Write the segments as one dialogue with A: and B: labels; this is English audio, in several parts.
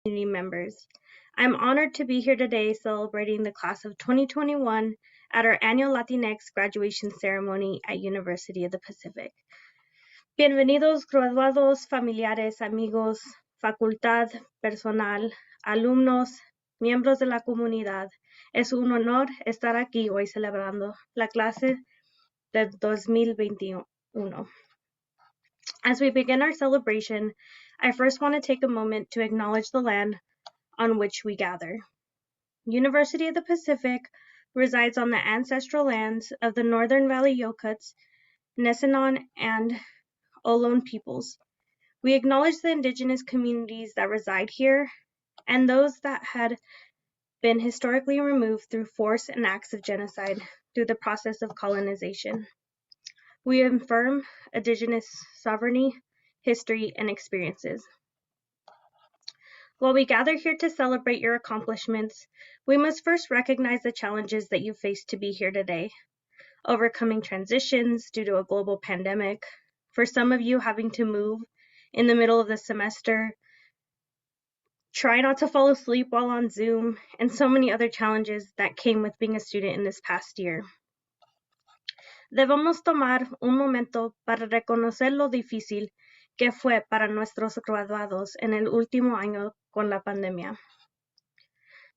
A: community members. I'm honored to be here today celebrating the class of 2021 at our annual LatinX graduation ceremony at University of the Pacific. Bienvenidos graduados, familiares, amigos, facultad, personal, alumnos, miembros de la comunidad. Es un honor estar aquí hoy celebrando la clase de 2021. As we begin our celebration, I first want to take a moment to acknowledge the land on which we gather. University of the Pacific resides on the ancestral lands of the Northern Valley Yokuts, Nesinon, and Ohlone peoples. We acknowledge the indigenous communities that reside here and those that had been historically removed through force and acts of genocide through the process of colonization. We affirm indigenous sovereignty, history, and experiences. While we gather here to celebrate your accomplishments, we must first recognize the challenges that you face to be here today. Overcoming transitions due to a global pandemic, for some of you having to move in the middle of the semester, try not to fall asleep while on Zoom, and so many other challenges that came with being a student in this past year. Debemos tomar un momento para reconocer lo difícil que fue para nuestros graduados en el último año con la pandemia.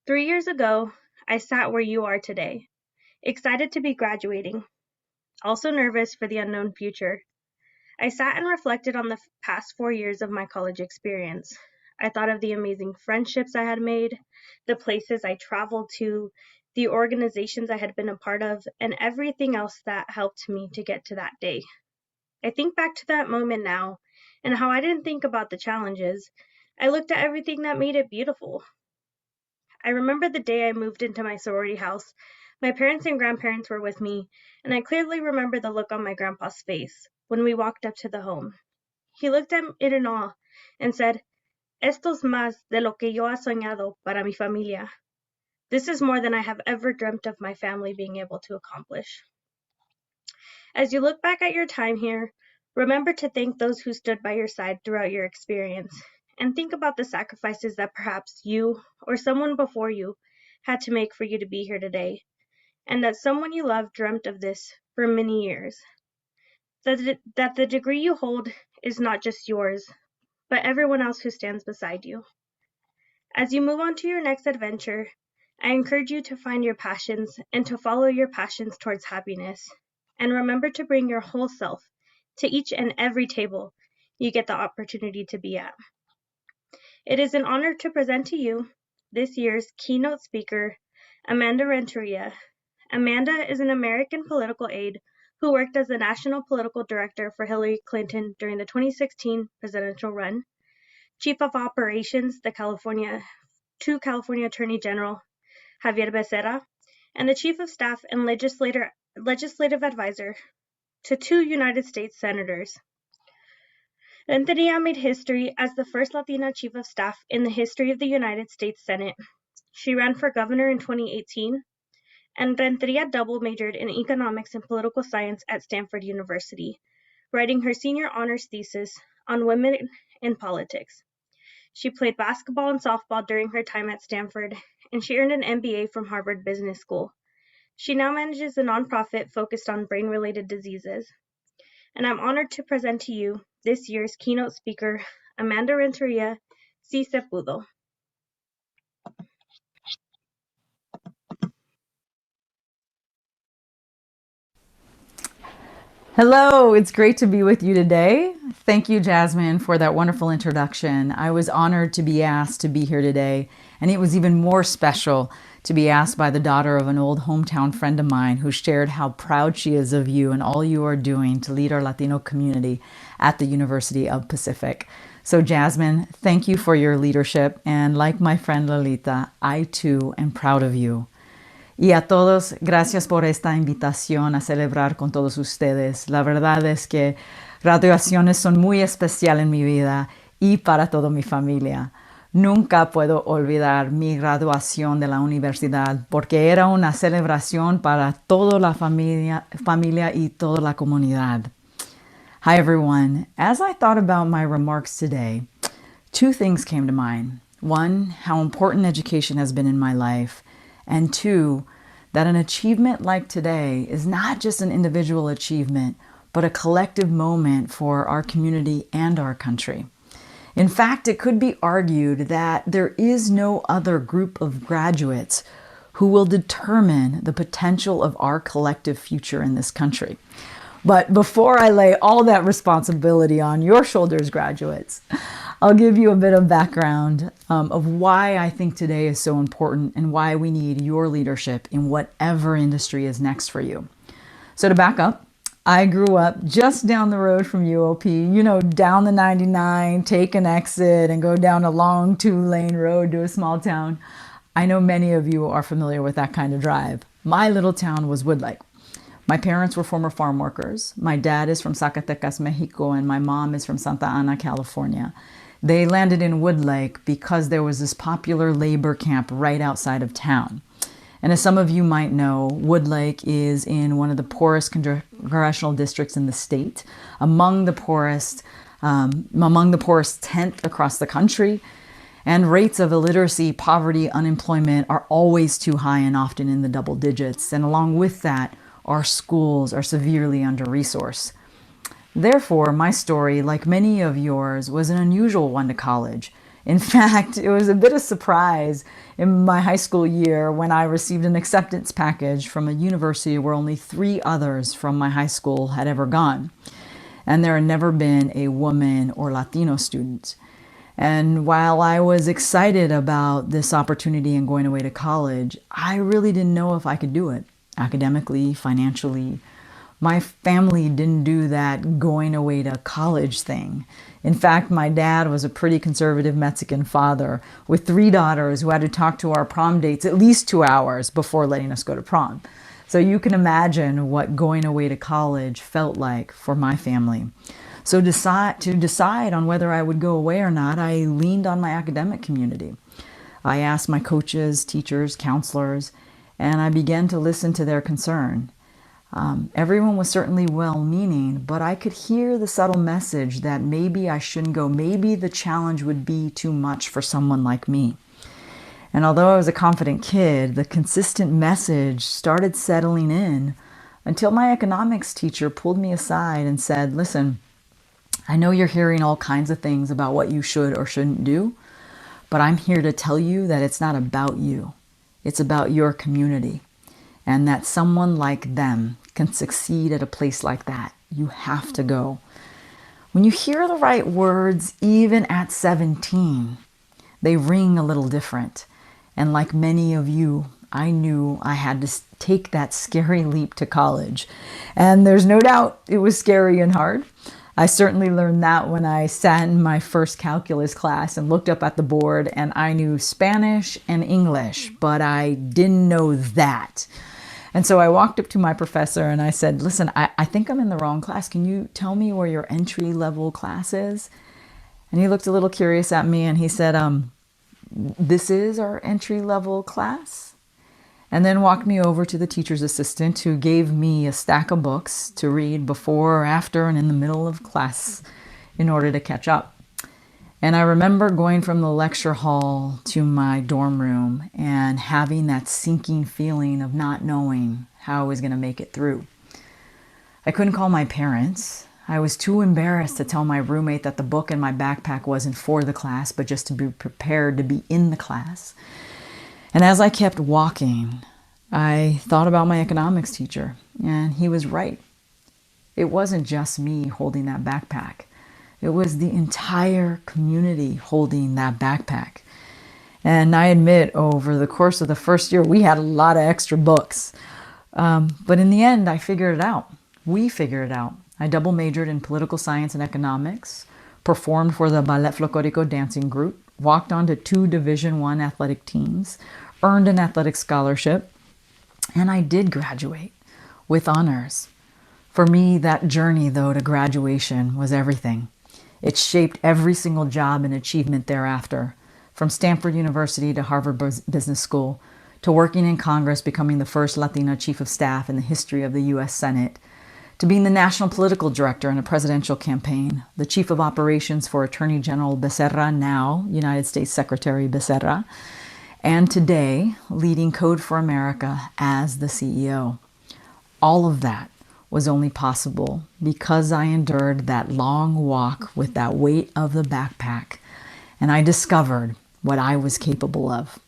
A: 3 years ago, I sat where you are today, excited to be graduating, also nervous for the unknown future. I sat and reflected on the past 4 years of my college experience. I thought of the amazing friendships I had made, the places I traveled to, the organizations I had been a part of, and everything else that helped me to get to that day. I think back to that moment now, and how I didn't think about the challenges. I looked at everything that made it beautiful. I remember the day I moved into my sorority house. My parents and grandparents were with me, and I clearly remember the look on my grandpa's face when we walked up to the home. He looked at it in awe and said, "Esto es más de lo que yo he soñado para mi familia." This is more than I have ever dreamt of my family being able to accomplish. As you look back at your time here, remember to thank those who stood by your side throughout your experience, and think about the sacrifices that perhaps you or someone before you had to make for you to be here today, and that someone you love dreamt of this for many years. That the degree you hold is not just yours, but everyone else who stands beside you. As you move on to your next adventure, I encourage you to find your passions and to follow your passions towards happiness. And remember to bring your whole self to each and every table you get the opportunity to be at. It is an honor to present to you this year's keynote speaker, Amanda Renteria. Amanda is an American political aide who worked as the national political director for Hillary Clinton during the 2016 presidential run, chief of operations to California Attorney General Javier Becerra, and the chief of staff and legislative advisor to 2 United States senators. Renteria made history as the first Latina chief of staff in the history of the United States Senate. She ran for governor in 2018, and Renteria double majored in economics and political science at Stanford University, writing her senior honors thesis on women in politics. She played basketball and softball during her time at Stanford, and she earned an MBA from Harvard Business School. She now manages a nonprofit focused on brain-related diseases. And I'm honored to present to you this year's keynote speaker, Amanda Renteria, Si Se Pudo.
B: Hello, it's great to be with you today. Thank you, Jasmine, for that wonderful introduction. I was honored to be asked to be here today, and it was even more special to be asked by the daughter of an old hometown friend of mine who shared how proud she is of you and all you are doing to lead our Latino community at the University of Pacific. So, Jasmine, thank you for your leadership, and like my friend Lolita, I too am proud of you. Y a todos, gracias por esta invitación a celebrar con todos ustedes. La verdad es que graduaciones son muy especiales en mi vida y para toda mi familia. Nunca puedo olvidar mi graduación de la universidad porque era una celebración para toda la familia y toda la comunidad. Hi everyone. As I thought about my remarks today, two things came to mind. One, how important education has been in my life, and two, that an achievement like today is not just an individual achievement, but a collective moment for our community and our country. In fact, it could be argued that there is no other group of graduates who will determine the potential of our collective future in this country. But before I lay all that responsibility on your shoulders, graduates, I'll give you a bit of background of why I think today is so important and why we need your leadership in whatever industry is next for you. So to back up, I grew up just down the road from UOP, down the 99, take an exit and go down a long 2-lane road to a small town. I know many of you are familiar with that kind of drive. My little town was Woodlake. My parents were former farm workers. My dad is from Zacatecas, Mexico, and my mom is from Santa Ana, California. They landed in Woodlake because there was this popular labor camp right outside of town. And as some of you might know, Woodlake is in one of the poorest congressional districts in the state, among the poorest 10th across the country. And rates of illiteracy, poverty, unemployment are always too high and often in the double digits. And along with that, our schools are severely under-resourced. Therefore, my story, like many of yours, was an unusual one to college. In fact, it was a bit of surprise in my high school year when I received an acceptance package from a university where only 3 others from my high school had ever gone. And there had never been a woman or Latino student. And while I was excited about this opportunity and going away to college, I really didn't know if I could do it academically, financially. My family didn't do that going away to college thing. In fact, my dad was a pretty conservative Mexican father with 3 daughters who had to talk to our prom dates at least 2 hours before letting us go to prom. So you can imagine what going away to college felt like for my family. So to decide on whether I would go away or not, I leaned on my academic community. I asked my coaches, teachers, counselors, and I began to listen to their concern. Everyone was certainly well-meaning, but I could hear the subtle message that maybe I shouldn't go. Maybe the challenge would be too much for someone like me. And although I was a confident kid, the consistent message started settling in until my economics teacher pulled me aside and said, "Listen, I know you're hearing all kinds of things about what you should or shouldn't do, but I'm here to tell you that it's not about you. It's about your community, and that someone like them can succeed at a place like that. You have to go." When you hear the right words, even at 17, they ring a little different. And like many of you, I knew I had to take that scary leap to college. And there's no doubt it was scary and hard. I certainly learned that when I sat in my first calculus class and looked up at the board and I knew Spanish and English, but I didn't know that. And so I walked up to my professor and I said, "Listen, I think I'm in the wrong class. Can you tell me where your entry-level class is?" And he looked a little curious at me and he said, "This is our entry-level class." And then walked me over to the teacher's assistant who gave me a stack of books to read before, after, and in the middle of class in order to catch up. And I remember going from the lecture hall to my dorm room and having that sinking feeling of not knowing how I was going to make it through. I couldn't call my parents. I was too embarrassed to tell my roommate that the book in my backpack wasn't for the class, but just to be prepared to be in the class. And as I kept walking, I thought about my economics teacher, and he was right. It wasn't just me holding that backpack. It was the entire community holding that backpack. And I admit, over the course of the first year, we had a lot of extra books. But in the end, I figured it out. We figured it out. I double majored in political science and economics, performed for the Ballet Folklorico dancing group, walked on to 2 Division I athletic teams, earned an athletic scholarship, and I did graduate with honors. For me, that journey, though, to graduation was everything. It shaped every single job and achievement thereafter, from Stanford University to Harvard Business School, to working in Congress, becoming the first Latina chief of staff in the history of the U.S. Senate, to being the national political director in a presidential campaign, the chief of operations for Attorney General Becerra, now United States Secretary Becerra, and today leading Code for America as the CEO. All of that was only possible because I endured that long walk with that weight of the backpack, and I discovered what I was capable of.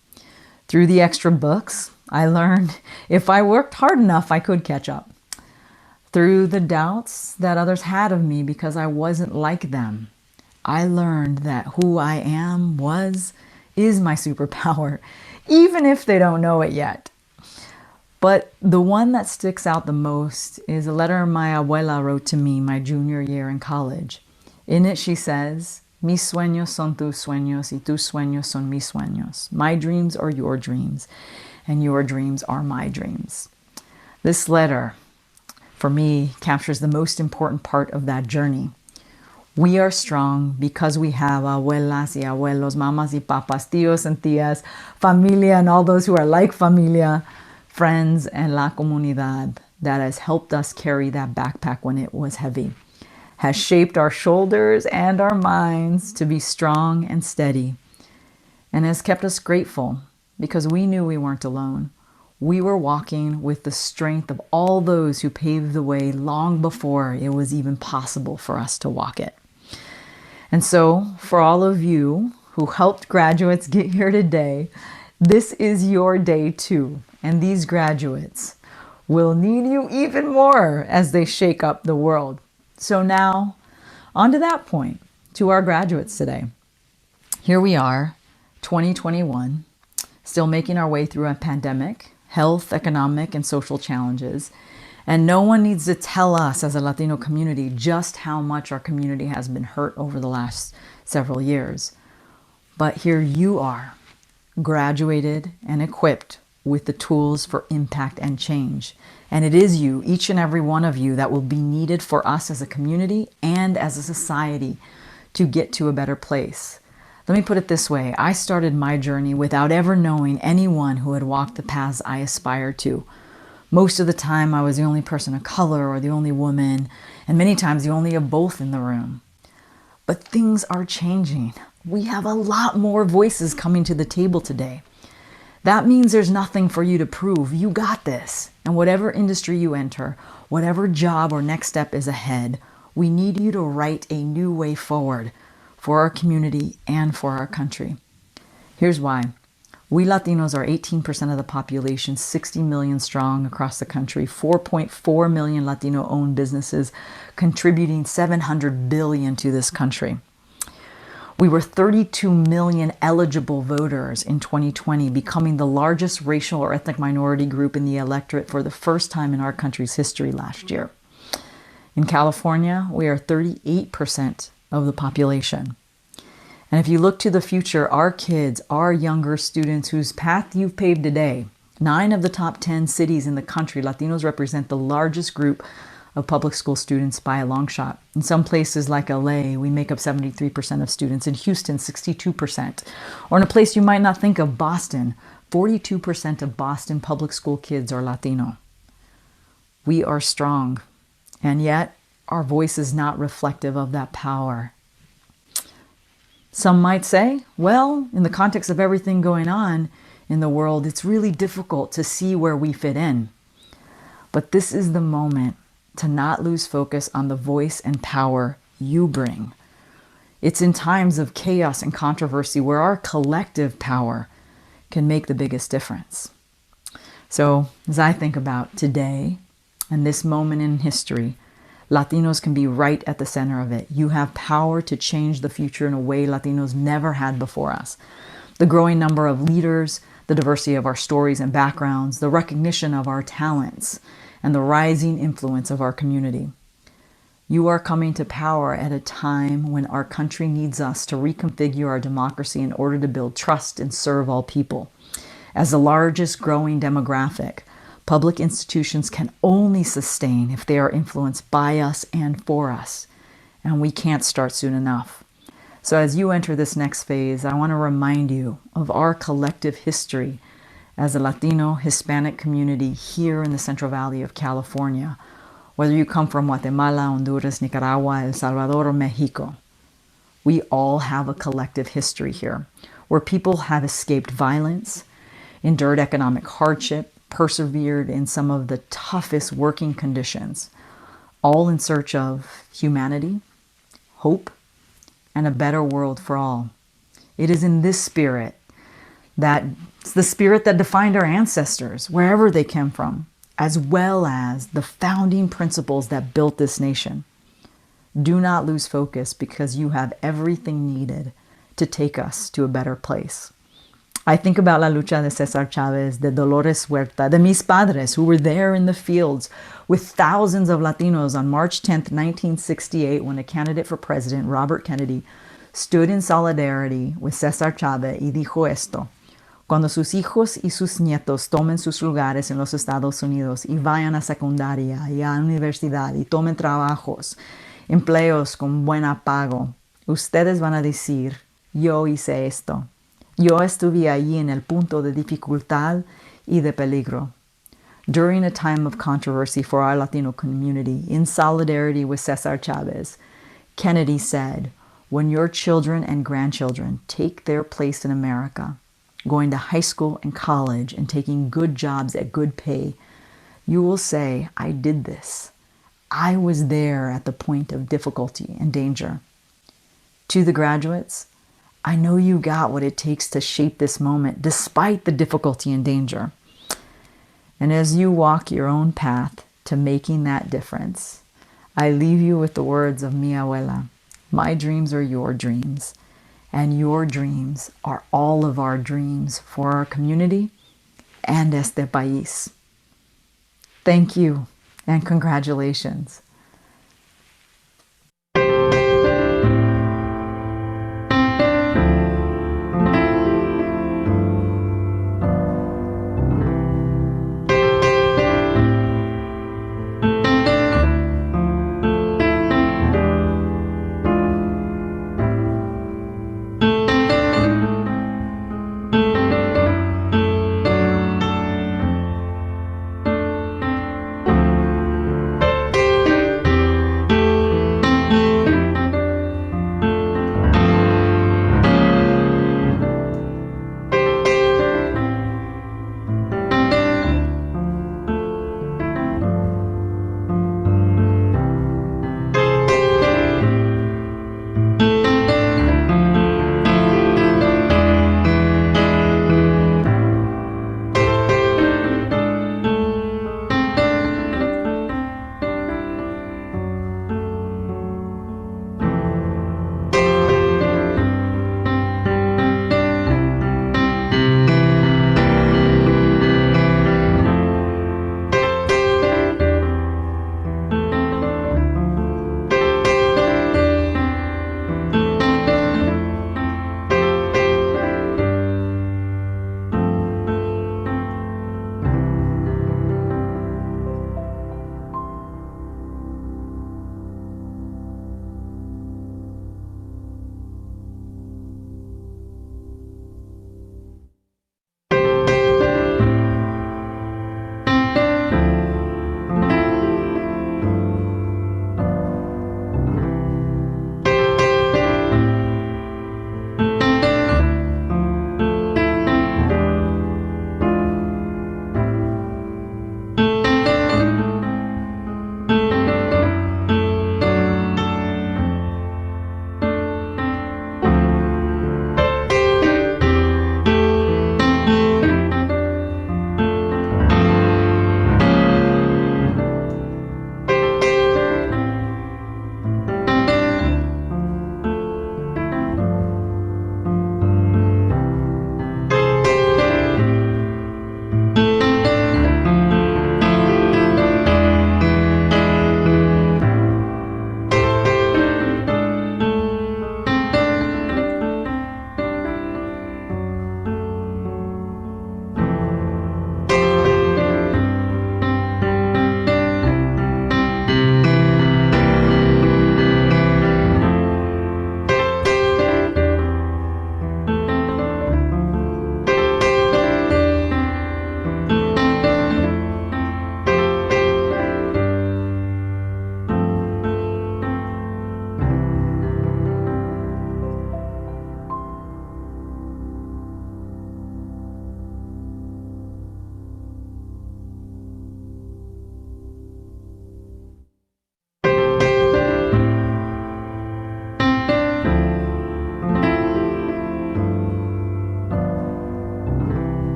B: Through the extra books, I learned if I worked hard enough, I could catch up. Through the doubts that others had of me because I wasn't like them, I learned that who I am is my superpower, even if they don't know it yet. But the one that sticks out the most is a letter my abuela wrote to me my junior year in college. In it, she says, "Mis sueños son tus sueños y tus sueños son mis sueños." My dreams are your dreams, and your dreams are my dreams. This letter, for me, captures the most important part of that journey. We are strong because we have abuelas y abuelos, mamas y papas, tíos and tías, familia and all those who are like familia, friends and la comunidad that has helped us carry that backpack when it was heavy, has shaped our shoulders and our minds to be strong and steady, and has kept us grateful because we knew we weren't alone. We were walking with the strength of all those who paved the way long before it was even possible for us to walk it. And so, for all of you who helped graduates get here today, this is your day too. And these graduates will need you even more as they shake up the world. So now, on to that point, to our graduates today. Here we are, 2021, still making our way through a pandemic, health, economic, and social challenges. And no one needs to tell us as a Latino community just how much our community has been hurt over the last several years. But here you are, graduated and equipped with the tools for impact and change. And it is you, each and every one of you, that will be needed for us as a community and as a society to get to a better place. Let me put it this way. I started my journey without ever knowing anyone who had walked the paths I aspired to. Most of the time, I was the only person of color or the only woman, and many times the only of both in the room. But things are changing. We have a lot more voices coming to the table today. That means there's nothing for you to prove. You got this. And whatever industry you enter, whatever job or next step is ahead, we need you to write a new way forward for our community and for our country. Here's why. We Latinos are 18% of the population, 60 million strong across the country, 4.4 million Latino-owned businesses contributing $700 billion to this country. We were 32 million eligible voters in 2020, becoming the largest racial or ethnic minority group in the electorate for the first time in our country's history last year. In California, we are 38% of the population. And if you look to the future, our kids, our younger students whose path you've paved today, 9 of the top 10 cities in the country, Latinos represent the largest group of public school students by a long shot. In some places like LA, we make up 73% of students. In Houston, 62%. Or in a place you might not think of, Boston, 42% of Boston public school kids are Latino. We are strong, and yet our voice is not reflective of that power. Some might say, well, in the context of everything going on in the world, it's really difficult to see where we fit in. But this is the moment to not lose focus on the voice and power you bring. It's in times of chaos and controversy where our collective power can make the biggest difference. So as I think about today and this moment in history, Latinos can be right at the center of it. You have power to change the future in a way Latinos never had before us. The growing number of leaders, the diversity of our stories and backgrounds, the recognition of our talents, and the rising influence of our community. You are coming to power at a time when our country needs us to reconfigure our democracy in order to build trust and serve all people. As the largest growing demographic, public institutions can only sustain if they are influenced by us and for us, and we can't start soon enough. So as you enter this next phase, I want to remind you of our collective history as a Latino Hispanic community here in the Central Valley of California, Whether you come from Guatemala, Honduras, Nicaragua, El Salvador, or Mexico, we all have a collective history here where people have escaped violence, endured economic hardship, persevered in some of the toughest working conditions, all in search of humanity, hope, and a better world for all. It is in this spirit it's the spirit that defined our ancestors, wherever they came from, as well as the founding principles that built this nation. Do not lose focus because you have everything needed to take us to a better place. I think about La Lucha de César Chávez, de Dolores Huerta, de mis padres who were there in the fields with thousands of Latinos on March 10th, 1968, when a candidate for president, Robert Kennedy, stood in solidarity with César Chávez y dijo esto: cuando sus hijos y sus nietos tomen sus lugares en los Estados Unidos y vayan a secundaria y a universidad y tomen trabajos, empleos con buen pago, ustedes van a decir, yo hice esto. Yo estuve allí en el punto de dificultad y de peligro. During a time of controversy for our Latino community, in solidarity with César Chávez, Kennedy said, when your children and grandchildren take their place in America, going to high school and college and taking good jobs at good pay, you will say, I did this. I was there at the point of difficulty and danger. To the graduates, I know you got what it takes to shape this moment despite the difficulty and danger. And as you walk your own path to making that difference, I leave you with the words of mi abuela. My dreams are your dreams, and your dreams are all of our dreams for our community and este país. Thank you and congratulations.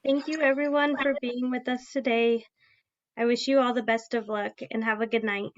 A: Thank you, everyone, for being with us today. I wish you all the best of luck and have a good night.